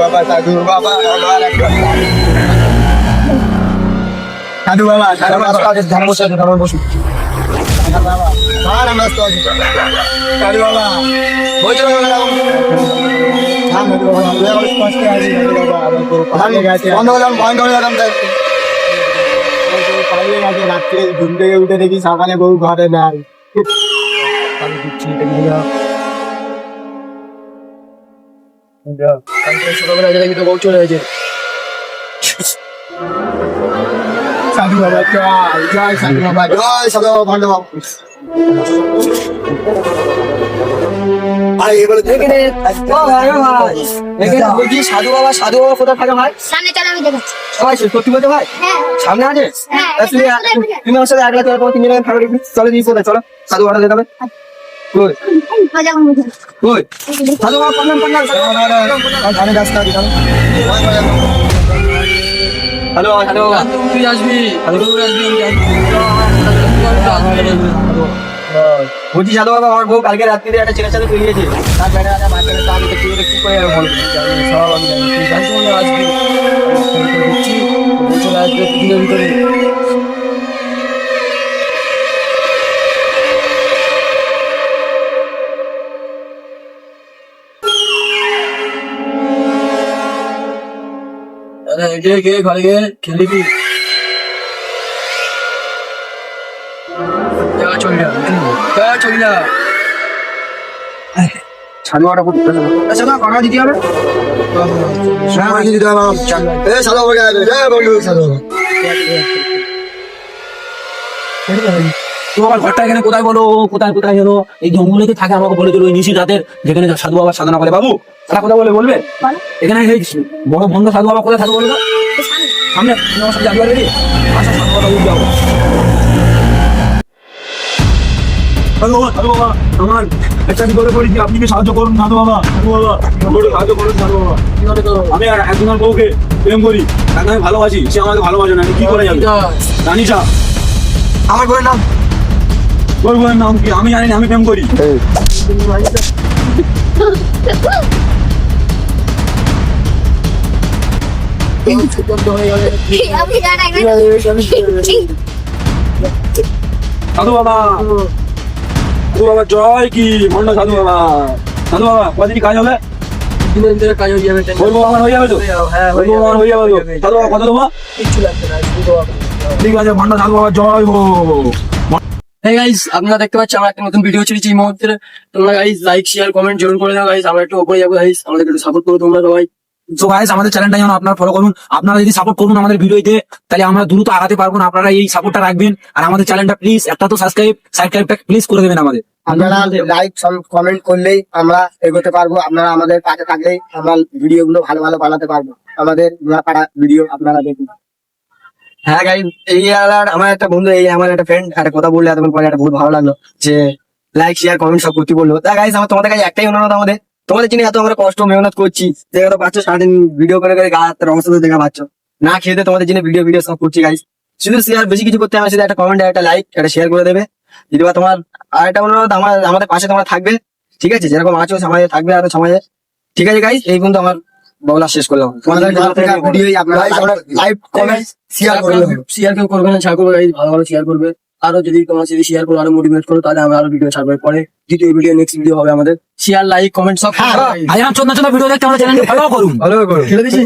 বাবা সাধু বাবা সাধু বাবা ধান বসে ধান বসু সাধু বাবা বলছো রাত্রে ঘুম থেকে উঠে দেখি সকালে বউ ঘরে নাই ছোটবেলা দেখি তো বউ চলে গেছে সাধু বাবা জয় জয় সাধু বাবা জয় সাধু বাবা ভালো বাবু সাধু বাবা কোথায় থাকে ভাই সামনে চল আমি দেখাচ্ছি সবাই সত্যি বলতে ভাই হ্যাঁ সামনে আছে হ্যাঁ তুমি আমার সাথে একলা চলো তিনজনে থাকবে চলে দিয়ে কোথায় চলো সাধু বাবা দেখাবে কই মজা করবো কই সাধু বাবা প্রণাম প্রণাম আমি রাস্তা দিলাম হ্যালো হ্যালো তুই আসবি বলছি সাধু বাবা আমার বউ কালকে রাত্রিরে একটা ছেলের সাথে বেরিয়েছে তার বেড়া মাঝখানে তো আমি দেখছি কি করে বলবো সব আমি জানি তুই জানতো না আসবি চলে আসবে দুদিনের ভিতরে গে ঘরে গে খেলিবি চলি না সাধু বাবাটা করতে আচ্ছা না কটা দিতে হবে দিতে হবে সাধু বাবা জয় বন্ধু সাধু বাবা তো আমার ঘরটা এখানে কোথায় বলো কোথায় কোথায় হলো এই জঙ্গলেতে থাকে আমাকে বলে দিল ওই নিশি রাতের যেখানে সাধু বাবা সাধনা করে বাবু তারা কথা বলবে এখানে এই বড় বন্ধ সাধু বাবা কোথায় থাকবে বলো তো সামনে তুমি আমার সাথে যাবি পারবি আচ্ছা সাধু বাবা উঠে যাবো সাধু বাবা আমার একটা বিপদে পড়েছি আপনি কি সাহায্য করুন সাধু বাবা সাহায্য করুন সাধু বাবা আমি একজনের বউকে প্রেম করি তাকে আমি ভালোবাসি সে আমাকে ভালোবাসে না আমি কি করে যাবে রানিসা আমার বউয়ের নাম তোর বউয়ের নাম কি আমি জানি না আমি প্রেম করি আমি জানাই সাধু বাবা সাধু বাবা জয় কি মন্ড সাধু বাবা সাধু বাবা কদিন কাজ হবে দিনের ভিতরে কাজ হয়ে যাবে বলবো আমার হয়ে যাবে তো হ্যাঁ বলবো আমার হয়ে যাবে তো সাধু বাবা কত দেবো কিচ্ছু লাগবে না ঠিক আছে মন্ড সাধু বাবা জয় হো Hey guys, আপনারা দেখতে পাচ্ছেন আমরা একটা নতুন ভিডিও ছেড়েছি এই মুহূর্তে তোমরা guys like share comment join করে দাও গাইস আমরা একটু উপরে যাবো গাইস আমাদের একটু সাপোর্ট করো তোমরা সবাই তো গাইস আমাদের চ্যানেলটা যেন আপনারা ফলো করুন আপনারা যদি সাপোর্ট করুন আমাদের ভিডিওতে তাহলে আমরা দ্রুত আগাতে পারবো না আপনারা এই সাপোর্টটা রাখবেন আর আমাদের চ্যানেলটা প্লিজ একটা তো সাবস্ক্রাইবটা প্লিজ করে দেবেন আমাদের আপনারা লাইক কমেন্ট করলেই আমরা এগোতে পারবো আপনারা আমাদের পাশে থাকলেই আমরা ভিডিও গুলো ভালো ভালো বানাতে পারবো আমাদের পাড়া ভিডিও আপনারা দেখুন হ্যাঁ গাইস এই আমার একটা বন্ধু এই আমার একটা ফ্রেন্ড একটা কথা বললে এতক্ষণ পরে একটা বহুত ভালো লাগলো যে লাইক শেয়ার কমেন্ট সব করতে বললো তা গাইস আমার তোমাদের কাছে একটাই অনুরোধ তোমাদের জন্য এত আমরা কষ্ট মেহনত করছি দেখা তো পাচ্ছ সারাদিন ভিডিও করে করে গাছের অবস্থা দেখা পাচ্ছ না খেতে তোমাদের জন্য ভিডিও সব করছি গাইস শুধু শেয়ার বেশি কিছু করতে হবে শুধু একটা কমেন্ট একটা লাইক একটা শেয়ার করে দেবে যদি বা তোমার আর একটা অনুরোধ আমাদের পাশে তোমরা থাকবে ঠিক আছে যেরকম আছো সমাজে থাকবে আরো সমাজে ঠিক আছে গাইস এই পর্যন্ত আমার বলা শেষ করলাম শেয়ার কেউ করবে না শেয়ার করবে ভালো ভালো শেয়ার করবে আরো যদি তোমরা যদি শেয়ার করো আরো মোটিভেট করো তাহলে আমরা আরো ভিডিও ছাড়বো পরে দ্বিতীয় ভিডিও নেক্সট ভিডিও হবে আমাদের শেয়ার লাইক কমেন্ট সব ভাই আমার চোদ্দ ভিডিও দেখতে আমাদের চ্যানেলটা ফলো করুন খেলে দিচ্ছি